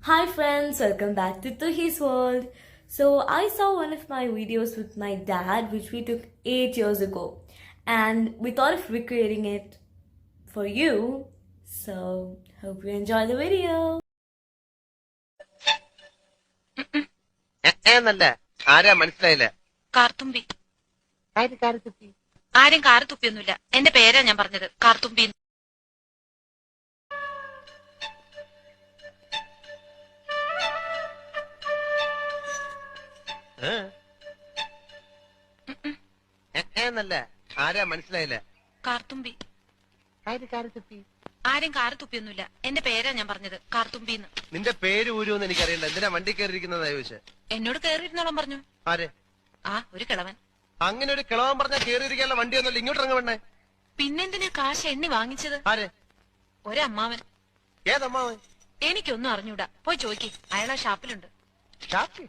Hi friends, welcome back to Tuhi's World. So I saw one of my videos with my dad which we took 8 years ago and we thought of recreating it for you. So hope you enjoy the video. എന്നല്ല ആരാ മനസ്സിലായില്ല. കാർത്തുമ്പി. ആരും car തുപ്പിയൊന്നുമില്ല. എന്റെ പേരാ ഞാൻ പറഞ്ഞത്, കാർത്തുമ്പി. എന്നല്ല ആരാ മനസ്സിലായില്ല. കാർത്തുമ്പി. ആരും കാറ് തുപ്പിയൊന്നുമില്ല. എന്റെ പേരാ ഞാൻ പറഞ്ഞത്, കാർത്തുമ്പിന്ന്. നിന്റെ പേര് ഊരുവെന്ന് എനിക്കറിയില്ല. എന്തിനാ വണ്ടി കയറിയിരിക്കുന്നതാ ചോദിച്ചേ. എന്നോട് കേറിയിരുന്നോളം പറഞ്ഞു. ആരെ? ഒരു കിളവൻ. അങ്ങനെ ഒരു കിളവൻ പറഞ്ഞാൽ കയറിയിരിക്കാനുള്ള വണ്ടിയൊന്നുമില്ല. ഇങ്ങോട്ട് ഇറങ്ങ വേണ്ടേ? പിന്നെന്തിനാ കാശ് എണ്ണി വാങ്ങിച്ചത്? ആരെ? ഒരമ്മാവൻ. ഏതമ്മാവൻ? എനിക്കൊന്നും അറിഞ്ഞൂടാ. പോയി ചോദിക്ക്, അയാളാ ഷാപ്പിലുണ്ട്. ഷാപ്പി?